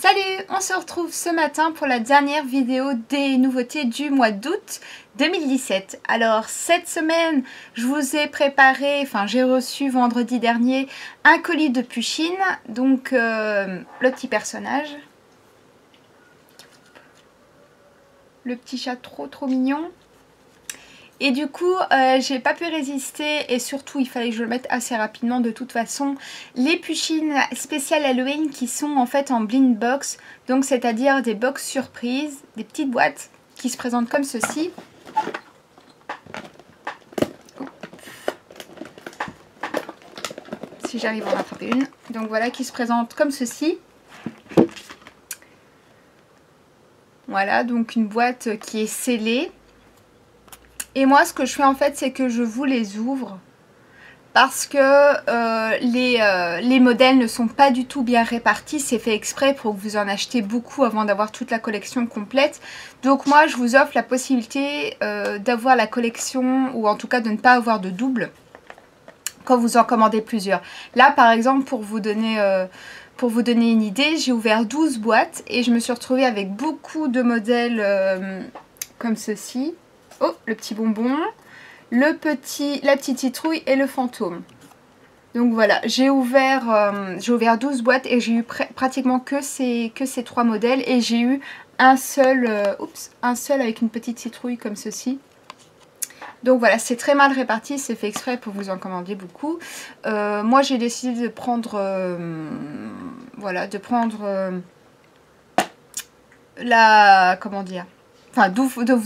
Salut, on se retrouve ce matin pour la dernière vidéo des nouveautés du mois d'août 2017. Alors cette semaine, je vous ai préparé, j'ai reçu vendredi dernier un colis de Pusheen, donc le petit personnage. Le petit chat trop mignon. Et du coup, j'ai pas pu résister et surtout il fallait que je le mette assez rapidement de toute façon. Les Pusheen spéciales Halloween qui sont en fait en blind box, donc c'est-à-dire des box surprises, des petites boîtes qui se présentent comme ceci. Si j'arrive à en attraper une. Donc voilà, qui se présentent comme ceci. Voilà, donc une boîte qui est scellée. Et moi, ce que je fais en fait, c'est que je vous les ouvre parce que les modèles ne sont pas du tout bien répartis. C'est fait exprès pour que vous en achetez beaucoup avant d'avoir toute la collection complète. Donc moi, je vous offre la possibilité d'avoir la collection, ou en tout cas de ne pas avoir de double quand vous en commandez plusieurs. Là, par exemple, pour vous donner une idée, j'ai ouvert 12 boîtes et je me suis retrouvée avec beaucoup de modèles comme ceci. Oh, le petit bonbon, la petite citrouille et le fantôme. Donc voilà, j'ai ouvert 12 boîtes et j'ai eu pratiquement que ces 3 modèles. Et j'ai eu un seul avec une petite citrouille comme ceci. Donc voilà, c'est très mal réparti, c'est fait exprès pour vous en commander beaucoup. Moi j'ai décidé de prendre,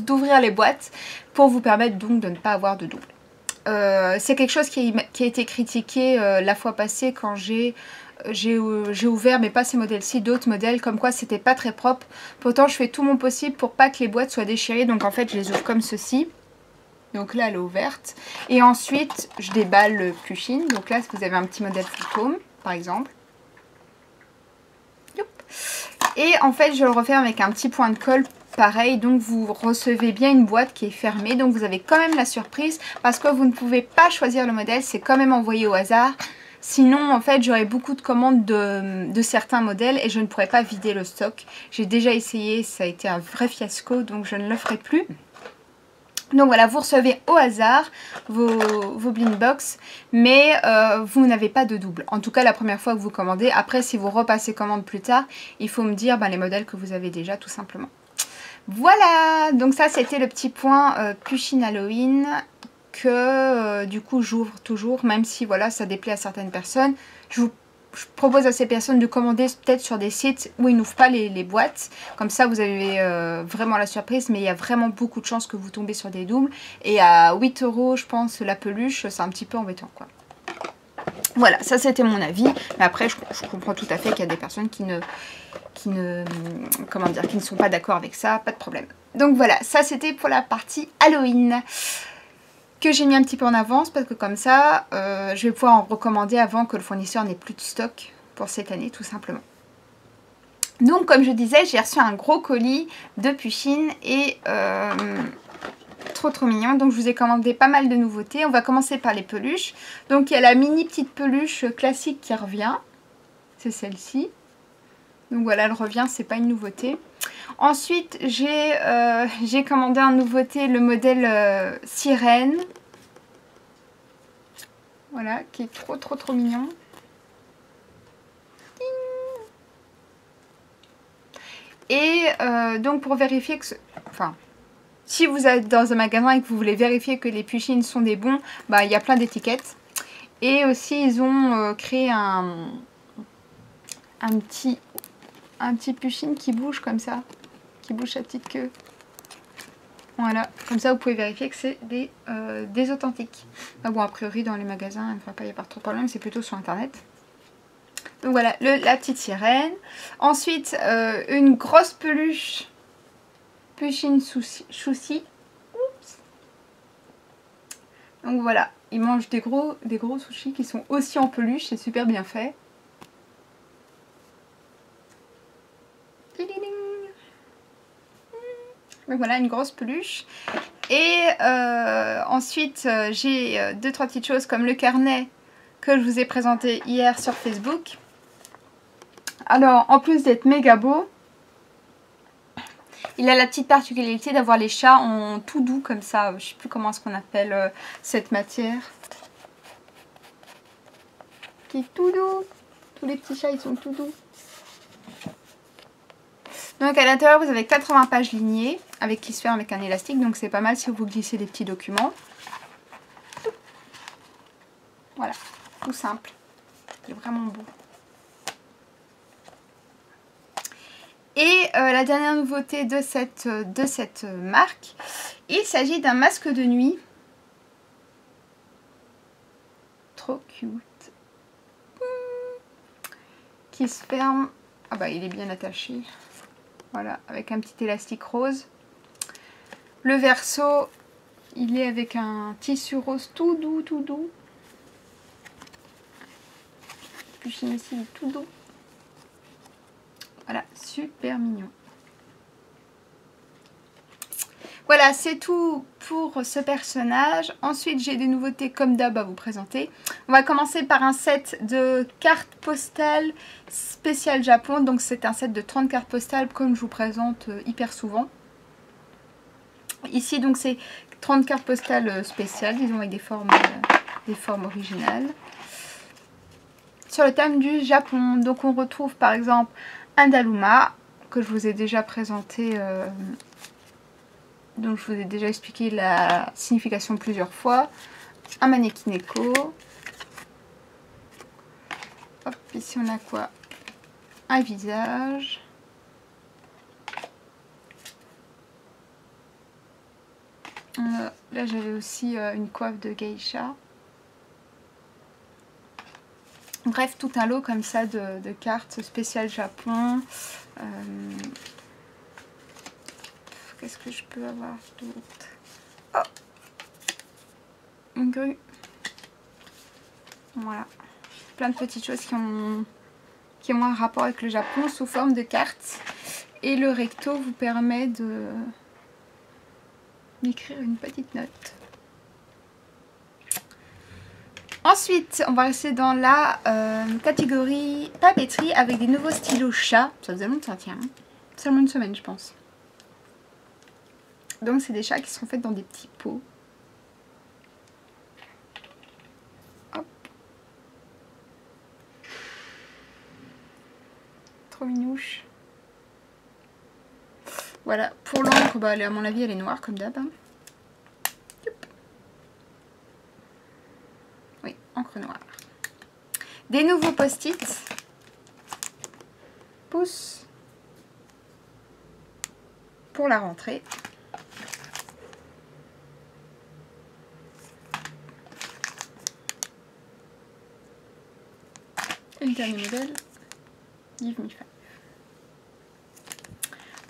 d'ouvrir les boîtes pour vous permettre donc de ne pas avoir de double. C'est quelque chose qui a été critiqué la fois passée quand j'ai ouvert, mais pas ces modèles-ci, d'autres modèles, comme quoi c'était pas très propre. Pourtant je fais tout mon possible pour pas que les boîtes soient déchirées, donc en fait je les ouvre comme ceci. Donc là elle est ouverte. Et ensuite je déballe le Pusheen. Donc là vous avez un petit modèle fantôme par exemple. Et en fait je le referme avec un petit point de colle pareil, donc vous recevez bien une boîte qui est fermée, donc vous avez quand même la surprise parce que vous ne pouvez pas choisir le modèle, c'est quand même envoyé au hasard. Sinon en fait j'aurais beaucoup de commandes de certains modèles et je ne pourrais pas vider le stock. J'ai déjà essayé, ça a été un vrai fiasco, donc je ne le ferai plus. Donc voilà, vous recevez au hasard vos blind box, mais vous n'avez pas de double. En tout cas, la première fois que vous commandez. Après, si vous repassez commande plus tard, il faut me dire les modèles que vous avez déjà, tout simplement. Voilà, donc ça, c'était le petit point Pusheen Halloween que du coup, j'ouvre toujours, même si voilà, ça déplaît à certaines personnes. Je propose à ces personnes de commander peut-être sur des sites où ils n'ouvrent pas les boîtes. Comme ça, vous avez vraiment la surprise. Mais il y a vraiment beaucoup de chances que vous tombez sur des doubles. Et à 8 €, je pense, la peluche, c'est un petit peu embêtant, quoi. Voilà, ça c'était mon avis. Mais après, je comprends tout à fait qu'il y a des personnes qui ne sont pas d'accord avec ça. Pas de problème. Donc voilà, ça c'était pour la partie Halloween, que j'ai mis un petit peu en avance parce que comme ça je vais pouvoir en recommander avant que le fournisseur n'ait plus de stock pour cette année, tout simplement. Donc comme je disais, j'ai reçu un gros colis de Pusheen et trop mignon. Donc je vous ai commandé pas mal de nouveautés. On va commencer par les peluches. Donc il y a la mini petite peluche classique qui revient, c'est celle-ci. Donc voilà, elle revient, c'est pas une nouveauté. Ensuite, j'ai commandé en nouveauté le modèle sirène. Voilà, qui est trop mignon. Et donc pour vérifier que... si vous êtes dans un magasin et que vous voulez vérifier que les Pusheen sont des bons, il y a plein d'étiquettes. Et aussi, ils ont créé un petit Pusheen qui bouge comme ça. Qui bouge sa petite queue. Voilà, comme ça vous pouvez vérifier que c'est des authentiques. Bon, a priori dans les magasins, il n'y a pas trop de problème, c'est plutôt sur internet. Donc voilà, la petite sirène. Ensuite, une grosse peluche Pusheen Chousi. Oups. Donc voilà, ils mangent des gros sushis qui sont aussi en peluche, c'est super bien fait. Donc voilà, une grosse peluche. Et ensuite, j'ai 2-3 petites choses comme le carnet que je vous ai présenté hier sur Facebook. Alors, en plus d'être méga beau, il a la petite particularité d'avoir les chats en tout doux comme ça. Je sais plus comment est-ce qu'on appelle cette matière. Qui est tout doux. Tous les petits chats, ils sont tout doux. Donc à l'intérieur, vous avez 80 pages lignées avec qui se ferme avec un élastique. Donc c'est pas mal si vous glissez des petits documents. Voilà, tout simple. C'est vraiment beau. Et la dernière nouveauté de cette marque, il s'agit d'un masque de nuit. Trop cute. Qui se ferme. Ah bah il est bien attaché. Voilà, avec un petit élastique rose. Le verso, il est avec un tissu rose tout doux, tout doux. Puis ici, il est tout doux. Voilà, super mignon. Voilà, c'est tout pour ce personnage. Ensuite, j'ai des nouveautés comme d'hab à vous présenter. On va commencer par un set de cartes postales spécial Japon. Donc, c'est un set de 30 cartes postales comme je vous présente hyper souvent. Ici, donc, c'est 30 cartes postales spéciales, disons, avec des formes originales. Sur le thème du Japon, donc on retrouve par exemple un Daluma, que je vous ai déjà présenté... donc je vous ai déjà expliqué la signification plusieurs fois. Un Manekineko. Hop, ici on a quoi? Un visage. Là j'avais aussi une coiffe de geisha. Bref, tout un lot comme ça de cartes spéciales Japon. Qu'est-ce que je peux avoir d'autre? Oh, une grue. Voilà. Plein de petites choses qui ont un rapport avec le Japon sous forme de cartes. Et le recto vous permet d'écrire une petite note. Ensuite, on va rester dans la catégorie papeterie avec des nouveaux stylos chat. Ça faisait longtemps, tiens. Seulement une semaine, je pense. Donc, c'est des chats qui sont faits dans des petits pots. Hop. Trop minouche. Voilà. Pour l'encre, bah, à mon avis, elle est noire comme d'hab. Hein. Oui, encre noire. Des nouveaux post-it. Pouce. Pour la rentrée. Et le dernier modèle, Give Me Five.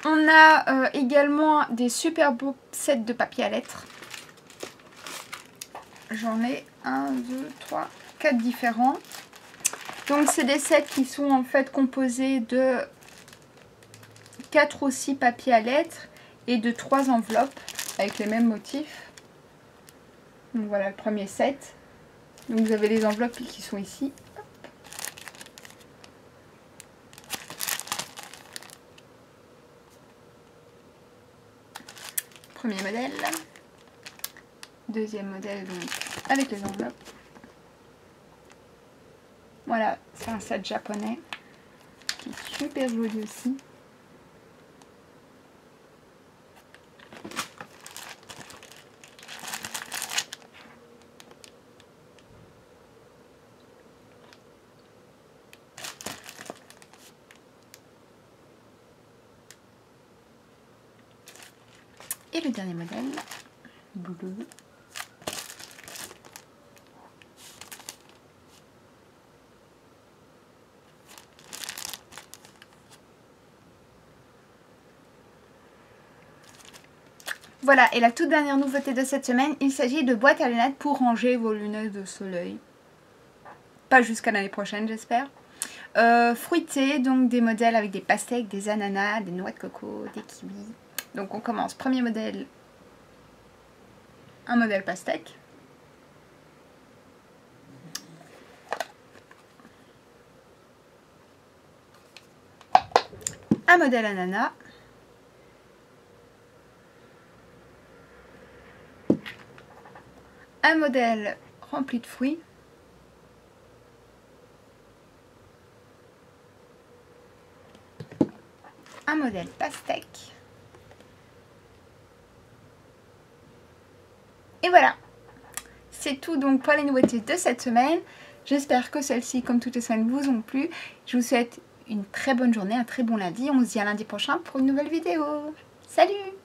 On a également des super beaux sets de papier à lettres. J'en ai 1, 2, 3, 4 différents. Donc c'est des sets qui sont en fait composés de 4 ou 6 papiers à lettres et de 3 enveloppes avec les mêmes motifs. Donc voilà le premier set. Donc vous avez les enveloppes qui sont ici. Premier modèle. Deuxième modèle donc avec les enveloppes. Voilà, c'est un set japonais qui est super joli aussi. Et le dernier modèle, bleu. Voilà, et la toute dernière nouveauté de cette semaine, il s'agit de boîtes à lunettes pour ranger vos lunettes de soleil. Pas jusqu'à l'année prochaine, j'espère. Fruité, donc des modèles avec des pastèques, des ananas, des noix de coco, des kiwis. Donc on commence. Premier modèle, un modèle pastèque. un modèle ananas, un modèle rempli de fruits, un modèle pastèque. Et voilà, c'est tout donc pour les nouveautés de cette semaine. J'espère que celles-ci, comme toutes les semaines, vous ont plu. Je vous souhaite une très bonne journée, un très bon lundi. On se dit à lundi prochain pour une nouvelle vidéo. Salut!